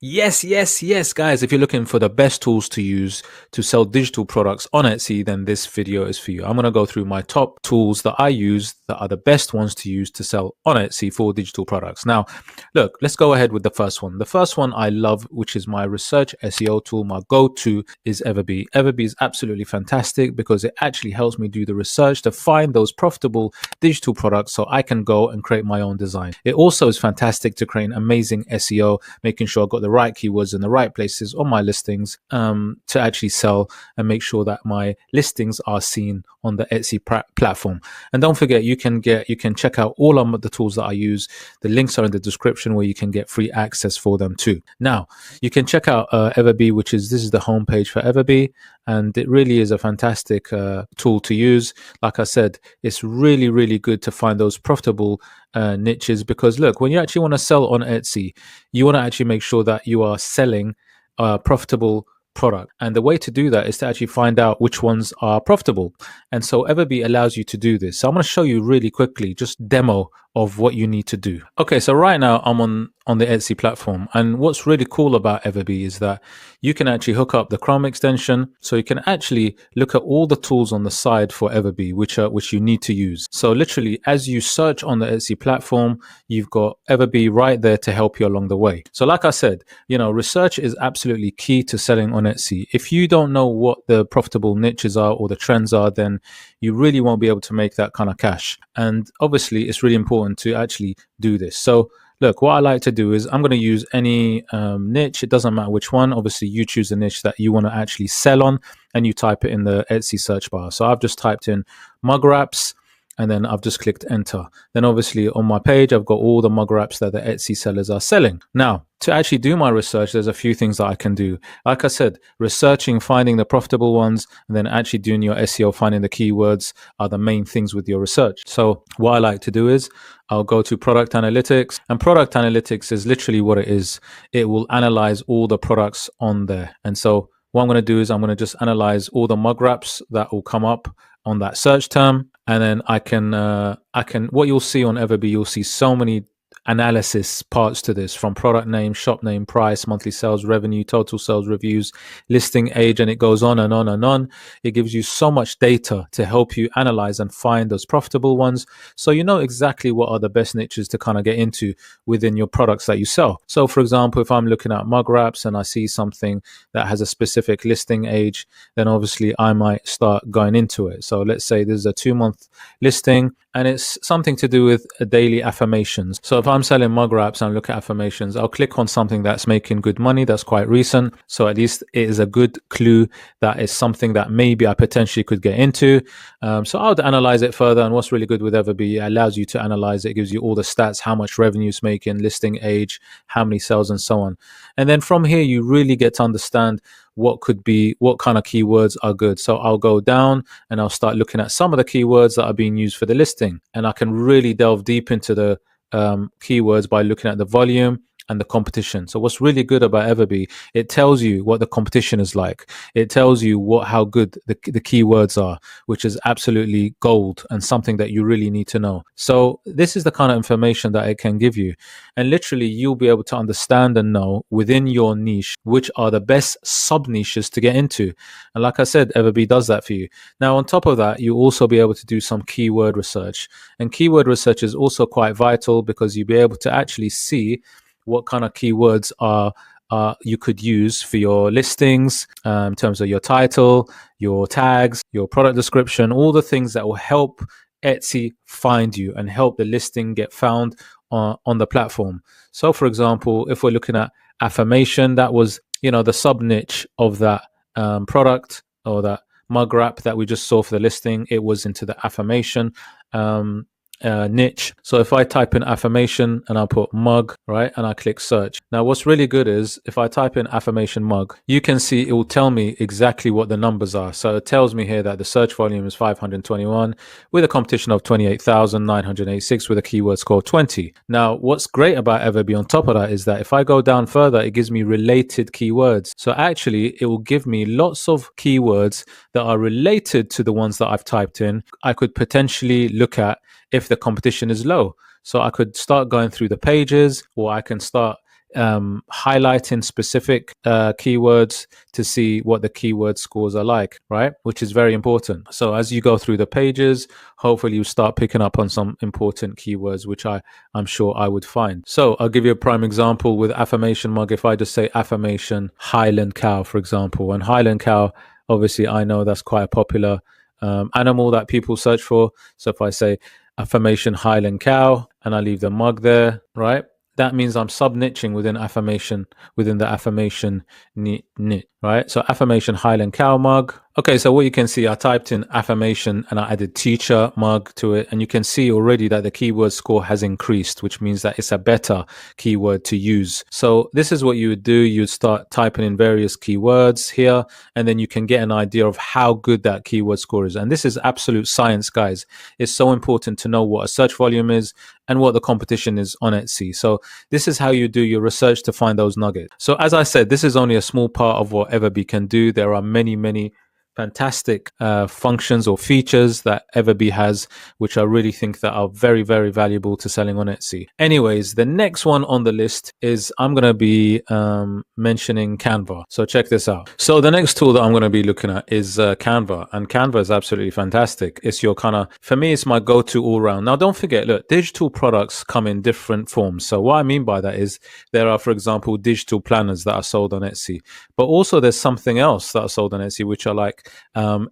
Yes, guys. If you're looking for the best tools to use to sell digital products on Etsy, then this video is for you. I'm going to go through my top tools that I use that are the best ones to use to sell on Etsy for digital products. Now, look, let's go ahead with the first one. The first one I love, which is my research SEO tool, my go-to is EverBee. EverBee is absolutely fantastic because it actually helps me do the research to find those profitable digital products so I can go and create my own design. It also is fantastic to create amazing SEO, making sure I've got the right keywords in the right places on my listings to actually sell and make sure that my listings are seen on the Etsy platform. And don't forget, you can check out all of the tools that I use. The links are in the description where you can get free access for them too. Now, you can check out EverBee, this is the homepage for EverBee, and it really is a fantastic tool to use. Like I said, it's really good to find those profitable niches, because look, when you actually want to sell on Etsy, you want to actually make sure that you are selling a profitable product, and the way to do that is to actually find out which ones are profitable. And so EverBee allows you to do this. So I'm going to show you really quickly, just demo of what you need to do. Okay, so right now I'm on the Etsy platform, and what's really cool about EverBee is that you can actually hook up the Chrome extension, so you can actually look at all the tools on the side for EverBee which you need to use. So literally, as you search on the Etsy platform, you've got EverBee right there to help you along the way. So like I said, research is absolutely key to selling on Etsy. If you don't know what the profitable niches are or the trends are, then you really won't be able to make that kind of cash. And obviously, it's really important to actually do this. So look, what I like to do is I'm going to use any niche. It doesn't matter which one. Obviously, you choose a niche that you want to actually sell on, and you type it in the Etsy search bar. So I've just typed in mug wraps, and then I've just clicked enter. Then obviously on my page, I've got all the mug wraps that the Etsy sellers are selling. Now, to actually do my research, there's a few things that I can do. Like I said, researching, finding the profitable ones, and then actually doing your SEO, finding the keywords are the main things with your research. So what I like to do is I'll go to product analytics, and product analytics is literally what it is. It will analyze all the products on there. And so what I'm going to do is I'm going to just analyze all the mug wraps that will come up on that search term. And then I can what you'll see on EverBee, you'll see so many analysis parts to this, from product name, shop name, price, monthly sales, revenue, total sales, reviews, listing age, and it goes on and on and on. It gives you so much data to help you analyze and find those profitable ones, so you know exactly what are the best niches to kind of get into within your products that you sell. So for example, if I'm looking at mug wraps and I see something that has a specific listing age, then obviously I might start going into it. So let's say this is a 2-month listing, and it's something to do with daily affirmations. So if I'm selling mug wraps and look at affirmations, I'll click on something that's making good money, that's quite recent. So at least it is a good clue that is something that maybe I potentially could get into. So I would analyze it further. And what's really good with EverBee, it allows you to analyze it. It gives you all the stats, how much revenue it's making, listing age, how many sales, and so on. And then from here, you really get to understand what kind of keywords are good. So I'll go down and I'll start looking at some of the keywords that are being used for the listing, and I can really delve deep into the keywords by looking at the volume and the competition. So what's really good about EverBee, it tells you what the competition is like. It tells you how good the keywords are, which is absolutely gold and something that you really need to know. So this is the kind of information that it can give you. And literally, you'll be able to understand and know within your niche which are the best sub niches to get into. And like I said, EverBee does that for you. Now, on top of that, you'll also be able to do some keyword research. And keyword research is also quite vital, because you'll be able to actually see what kind of keywords you could use for your listings, in terms of your title, your tags, your product description, all the things that will help Etsy find you and help the listing get found on the platform. So for example, if we're looking at affirmation, that was the sub niche of that product, or that mug wrap that we just saw for the listing. It was into the affirmation niche. So if I type in affirmation and I put mug, right, and I click search. Now what's really good is if I type in affirmation mug, you can see it will tell me exactly what the numbers are. So it tells me here that the search volume is 521 with a competition of 28,986 with a keyword score 20. Now what's great about EverBee on top of that is that if I go down further, it gives me related keywords. So actually it will give me lots of keywords that are related to the ones that I've typed in. I could potentially look at if the competition is low. So I could start going through the pages, or I can start highlighting specific keywords to see what the keyword scores are like, right? Which is very important. So as you go through the pages, hopefully you start picking up on some important keywords, which I'm sure I would find. So I'll give you a prime example with affirmation mug. If I just say affirmation Highland cow, for example, and Highland cow, obviously I know that's quite a popular animal that people search for. So if I say affirmation Highland cow and I leave the mug there, right? That means I'm sub-niching within the affirmation niche, right? So affirmation Highland cow mug. Okay, so what you can see, I typed in affirmation and I added teacher mug to it. And you can see already that the keyword score has increased, which means that it's a better keyword to use. So this is what you would do. You'd start typing in various keywords here, and then you can get an idea of how good that keyword score is. And this is absolute science, guys. It's so important to know what a search volume is and what the competition is on Etsy. So this is how you do your research to find those nuggets. So as I said, this is only a small part of what EverBee can do. There are many, many fantastic functions or features that EverBee has, which I really think that are very, very valuable to selling on Etsy. Anyways, the next one on the list is I'm going to be mentioning Canva. So check this out. So the next tool that I'm going to be looking at is Canva, and Canva is absolutely fantastic. It's your for me, it's my go-to all round. Now, don't forget, look, digital products come in different forms. So what I mean by that is there are, for example, digital planners that are sold on Etsy, but also there's something else that are sold on Etsy, which are like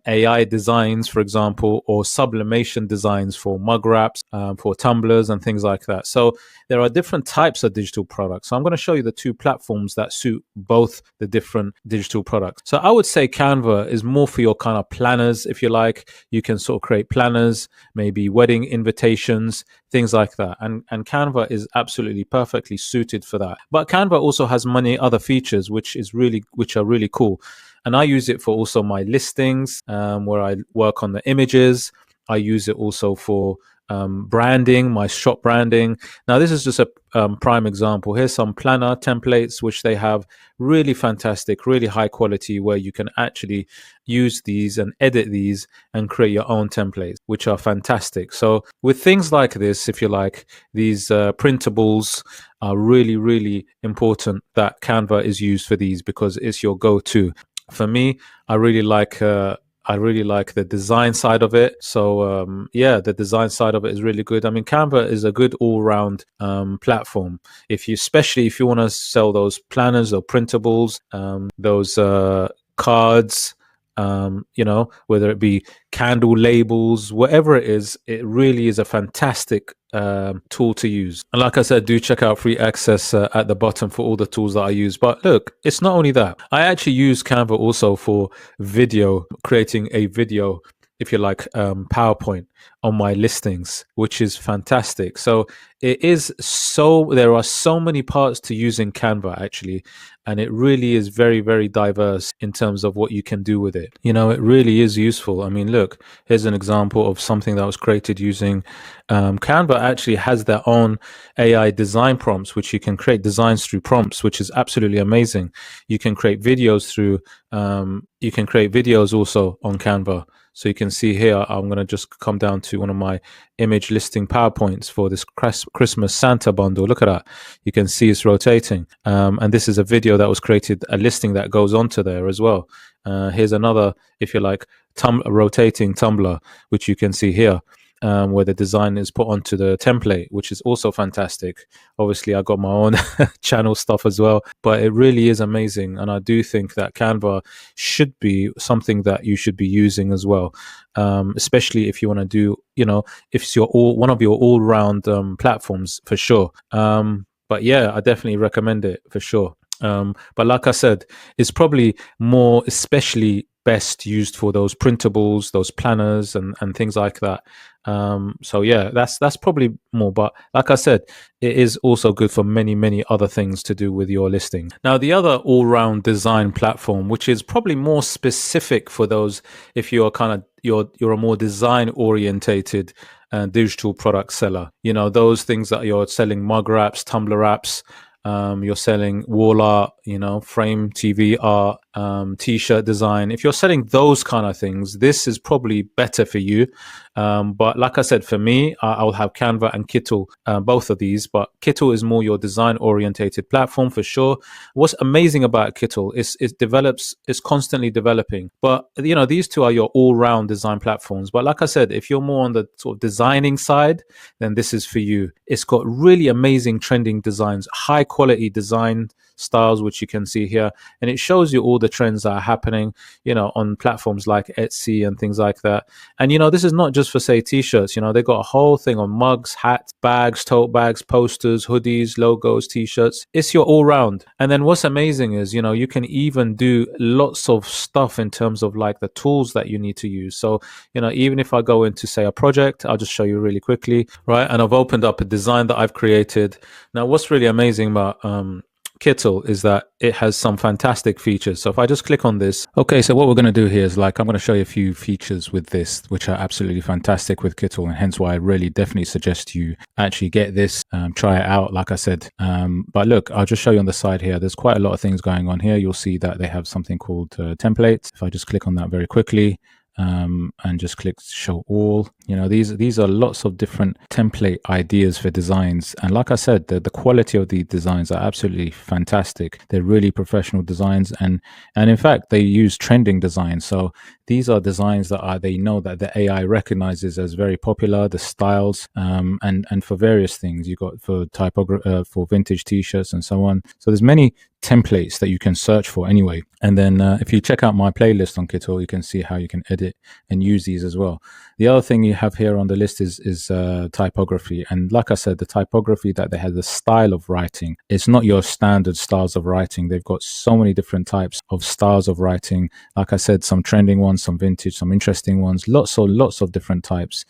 AI designs, for example, or sublimation designs for mug wraps, for tumblers and things like that. So there are different types of digital products. So I'm going to show you the two platforms that suit both the different digital products. So I would say Canva is more for your kind of planners, if you like. You can sort of create planners, maybe wedding invitations, things like that. And Canva is absolutely perfectly suited for that. But Canva also has many other features, which are really cool. And I use it for also my listings, where I work on the images. I use it also for branding, my shop branding. Now, this is just a prime example. Here's some planner templates, which they have really fantastic, really high quality, where you can actually use these and edit these and create your own templates, which are fantastic. So with things like this, if you like, these printables are really, really important that Canva is used for these, because it's your go-to. For me, I really like the design side of it. So yeah, the design side of it is really good. I mean, Canva is a good all-round platform. Especially if you want to sell those planners or printables, those cards, whether it be candle labels, whatever it is, it really is a fantastic tool to use. And like I said, do check out free access at the bottom for all the tools that I use. But look, it's not only that. I actually use Canva also for creating a video, if you like, PowerPoint on my listings, which is fantastic. So there are so many parts to using Canva actually, and it really is very, very diverse in terms of what you can do with it. It really is useful. I mean, look, here's an example of something that was created using Canva. Actually has their own AI design prompts, which you can create designs through prompts, which is absolutely amazing. You can create videos also on Canva. So you can see here, I'm going to just come down to one of my image listing PowerPoints for this Christmas Santa bundle. Look at that. You can see it's rotating. And this is a video that was created, a listing that goes onto there as well. Here's another, if you like, rotating tumbler, which you can see here. Where the design is put onto the template, which is also fantastic. Obviously, I got my own channel stuff as well, but it really is amazing. And I do think that Canva should be something that you should be using as well, especially if you want to do, if it's one of your all-round platforms for sure. But yeah, I definitely recommend it for sure. But like I said, it's probably more especially best used for those printables, those planners and things like that. So yeah, that's probably more, but like I said, it is also good for many, many other things to do with your listing. Now, the other all-round design platform, which is probably more specific for those, if you're you're a more design orientated digital product seller, those things that you're selling mug wraps, tumbler wraps, you're selling wall art, frame TV art, t-shirt design, if you're selling those kind of things, this is probably better for you. But like I said, for me, I'll have Canva and KITTL, both of these. But KITTL is more your design orientated platform for sure. What's amazing about KITTL is it's constantly developing. But these two are your all-round design platforms. But like I said, if you're more on the sort of designing side, then this is for you. It's got really amazing trending designs, high quality design styles, which you can see here, and it shows you all the trends that are happening on platforms like Etsy and things like that. And this is not just for, say, t-shirts. They got a whole thing on mugs, hats, bags, tote bags, posters, hoodies, logos, t-shirts. It's your all-round. And then what's amazing is you can even do lots of stuff in terms of like the tools that you need to use. So even if I go into, say, a project, I'll just show you really quickly, right? And I've opened up a design that I've created. Now what's really amazing about KITTL is that it has some fantastic features. So if I just click on this, okay, so what we're going to do here is I'm going to show you a few features with this, which are absolutely fantastic with KITTL, and hence why I really definitely suggest you actually get this, try it out, like I said. But look, I'll just show you on the side here. There's quite a lot of things going on here. You'll see that they have something called templates. If I just click on that very quickly, and just click show all, these are lots of different template ideas for designs. And like I said, the quality of the designs are absolutely fantastic. They're really professional designs, and in fact they use trending designs. So these are designs that they know that the AI recognizes as very popular, the styles, and for various things. You got for typography, for vintage t-shirts and so on. So there's many templates that you can search for anyway. And then if you check out my playlist on KITTL, you can see how you can edit and use these as well. The other thing you have here on the list is typography. And like I said, the typography that they have, the style of writing, it's not your standard styles of writing. They've got so many different types of styles of writing. Like I said, some trending ones, some vintage, some interesting ones, lots of different types,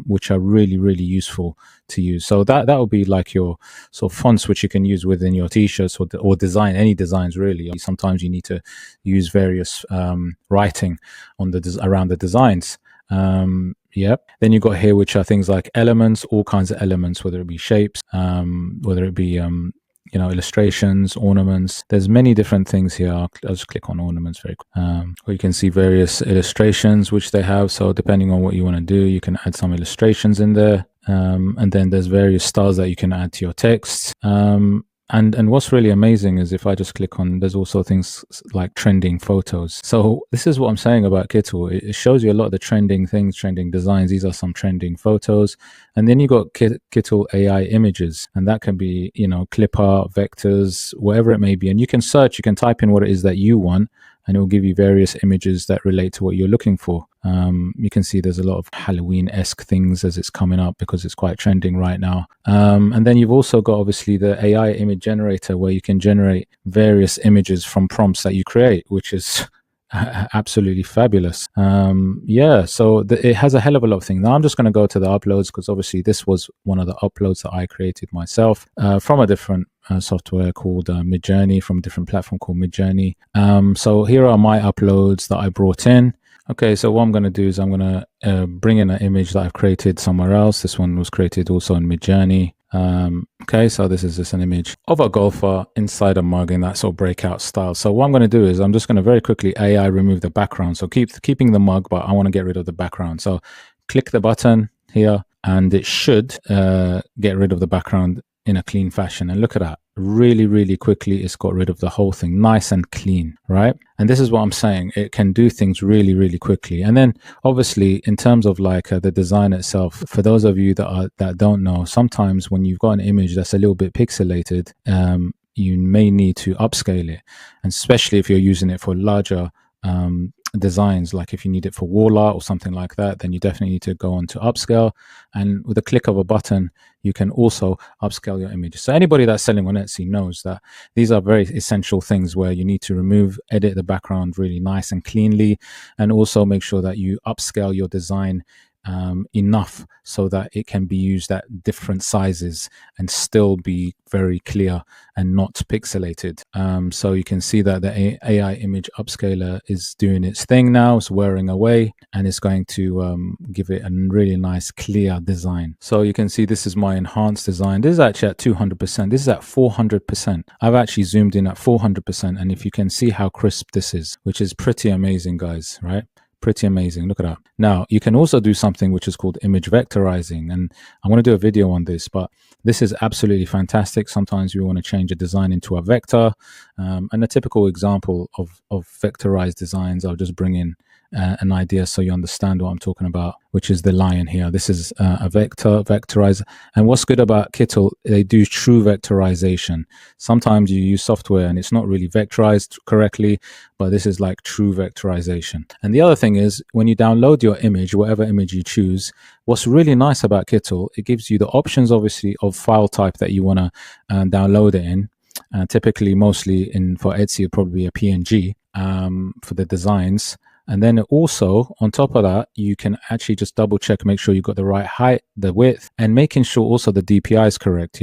which are really, really useful to use. So that will be like your sort of fonts, which you can use within your t-shirts or design, any designs really. Sometimes you need to use various writing on around the designs. Then you got here, which are things like elements, all kinds of elements, whether it be shapes, whether it be illustrations, ornaments. There's many different things here. I'll just click on ornaments very quick. Or you can see various illustrations which they have. So depending on what you want to do, you can add some illustrations in there. And then there's various styles that you can add to your text. And what's really amazing is if I just click on, there's also things like trending photos. So this is what I'm saying about KITTL. It shows you a lot of the trending things, trending designs. These are some trending photos. And then you got KITTL AI images, and that can be, clip art, vectors, whatever it may be. And you can search, you can type in what it is that you want, and it will give you various images that relate to what you're looking for. You can see there's a lot of Halloween-esque things as it's coming up because it's quite trending right now. And then you've also got obviously the AI image generator, where you can generate various images from prompts that you create, which is absolutely fabulous. So it has a hell of a lot of things. Now I'm just going to go to the uploads, because obviously this was one of the uploads that I created myself from a different software called MIDJOURNEY, from a different platform called MIDJOURNEY. So here are my uploads that I brought in. Okay, so what I'm going to do is I'm going to bring in an image that I've created somewhere else. This one was created also in MIDJOURNEY. Okay, so this is just an image of a golfer inside a mug in that sort of breakout style. So what I'm going to do is I'm just going to very quickly AI remove the background. So keeping the mug, but I want to get rid of the background. So click the button here, and it should get rid of the background in a clean fashion. And look at that, really, really quickly it's got rid of the whole thing, nice and clean, right? And this is what I'm saying, it can do things really, really quickly. And then obviously in terms of like the design itself, for those of you that don't know, sometimes when you've got an image that's a little bit pixelated, you may need to upscale it, and especially if you're using it for larger designs, like if you need it for wall art or something like that, then you definitely need to go on to upscale. And with a click of a button, you can also upscale your image. So anybody that's selling on Etsy knows that these are very essential things, where you need to edit the background really nice and cleanly, and also make sure that you upscale your design enough so that it can be used at different sizes and still be very clear and not pixelated. So you can see that the AI image upscaler is doing its thing now. It's wearing away, and it's going to give it a really nice clear design. So you can see this is my enhanced design. This is actually at 200%. This is at 400%. I've actually zoomed in at 400%, and if you can see how crisp this is, which is pretty amazing, guys, right? Pretty amazing. Look at that. Now you can also do something which is called image vectorizing, and I'm going to do a video on this, but this is absolutely fantastic. Sometimes we want to change a design into a vector, and a typical example of vectorized designs, I'll just bring in an idea so you understand what I'm talking about, which is the lion here. This is a vectorizer. And what's good about KITTL, they do true vectorization. Sometimes you use software and it's not really vectorized correctly, but this is like true vectorization. And the other thing is, when you download your image, whatever image you choose, what's really nice about KITTL, it gives you the options, obviously, of file type that you want to download it in. Typically, mostly for Etsy, it'll probably be a PNG for the designs. And then also on top of that, you can actually just double check, make sure you've got the right height, the width, and making sure also the DPI is correct,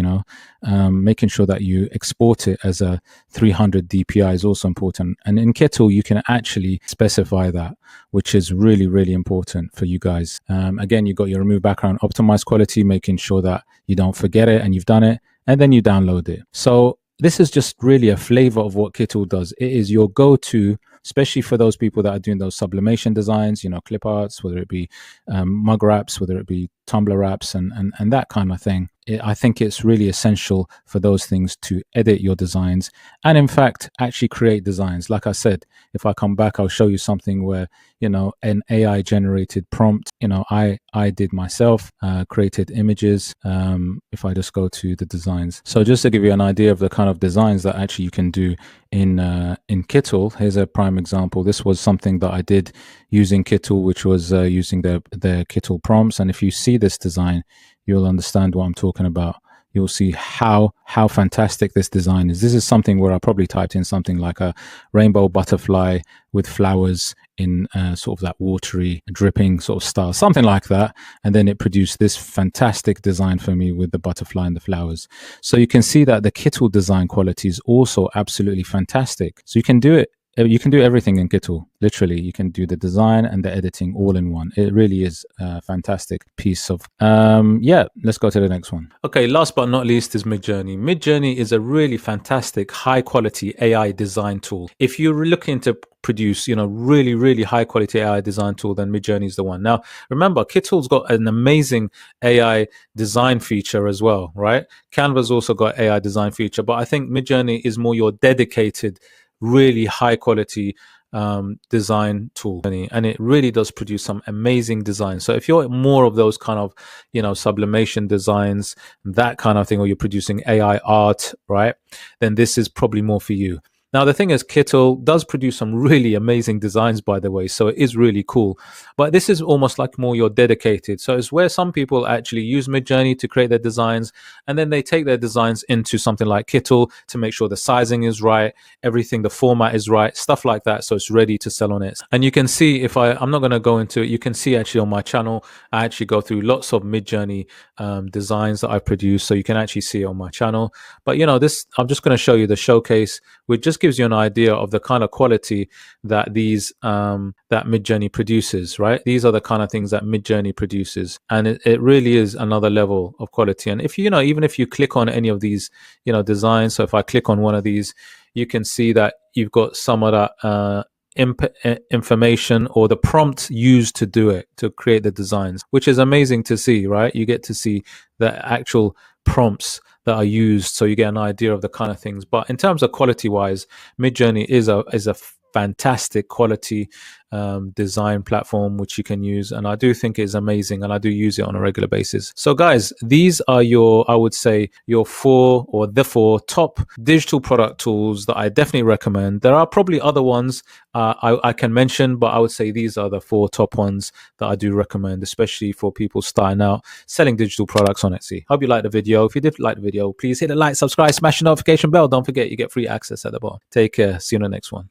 making sure that you export it as a 300 DPI is also important. And in KITTL, you can actually specify that, which is really, really important for you guys. Again, you've got your remove background, optimize quality, making sure that you don't forget it and you've done it, and then you download it. So this is just really a flavor of what KITTL does. It is your go-to, especially for those people that are doing those sublimation designs, clip arts, whether it be mug wraps, whether it be tumbler wraps, and that kind of thing. I think it's really essential for those things to edit your designs and, in fact, actually create designs. Like I said, if I come back, I'll show you something where, an AI generated prompt, I did myself, created images. If I just go to the designs. So just to give you an idea of the kind of designs that actually you can do in KITTL, here's a prime example. This was something that I did using KITTL, which was using the KITTL prompts. And if you see this design, you'll understand what I'm talking about. You'll see how fantastic this design is. This is something where I probably typed in something like a rainbow butterfly with flowers in sort of that watery dripping sort of style, something like that. And then it produced this fantastic design for me with the butterfly and the flowers. So you can see that the KITTL design quality is also absolutely fantastic. So you can do it. You can do everything in KITTL. Literally, you can do the design and the editing all in one. It really is a fantastic piece of, let's go to the next one. Okay, last but not least is MIDJOURNEY. MIDJOURNEY is a really fantastic, high quality AI design tool. If you're looking to produce, really, really high quality AI design tool, then MIDJOURNEY is the one. Now, remember, KITTL's got an amazing AI design feature as well, right? Canva's also got AI design feature, but I think MIDJOURNEY is more your dedicated, really high quality design tool, and it really does produce some amazing designs. So if you're more of those kind of sublimation designs, that kind of thing, or you're producing AI art, right, then this is probably more for you. Now, the thing is, KITTL does produce some really amazing designs, by the way, so it is really cool. But this is almost like more your dedicated. So it's where some people actually use MIDJOURNEY to create their designs, and then they take their designs into something like KITTL to make sure the sizing is right, everything, the format is right, stuff like that, so it's ready to sell on it. And you can see, if I'm not going to go into it, you can see actually on my channel, I actually go through lots of MIDJOURNEY designs that I produce, so you can actually see it on my channel. But this, I'm just going to show you the showcase, which just gives you an idea of the kind of quality that these that MIDJOURNEY produces, right? These are the kind of things that MIDJOURNEY produces, and it really is another level of quality. And if even if you click on any of these designs, so if I click on one of these, you can see that you've got some of that information or the prompt used to do it, to create the designs, which is amazing to see, right? You get to see the actual prompts that are used, so you get an idea of the kind of things. But in terms of quality wise, MIDJOURNEY is a fantastic quality design platform which you can use, and I do think it's amazing, and I do use it on a regular basis. So guys, these are I would say the four top digital product tools that I definitely recommend. There are probably other ones I can mention, but I would say these are the four top ones that I do recommend, especially for people starting out selling digital products on Etsy. Hope you liked the video. If you did like the video, please hit the like, subscribe, smash the notification bell. Don't forget, you get free access at the bottom. Take care. See you in the next one.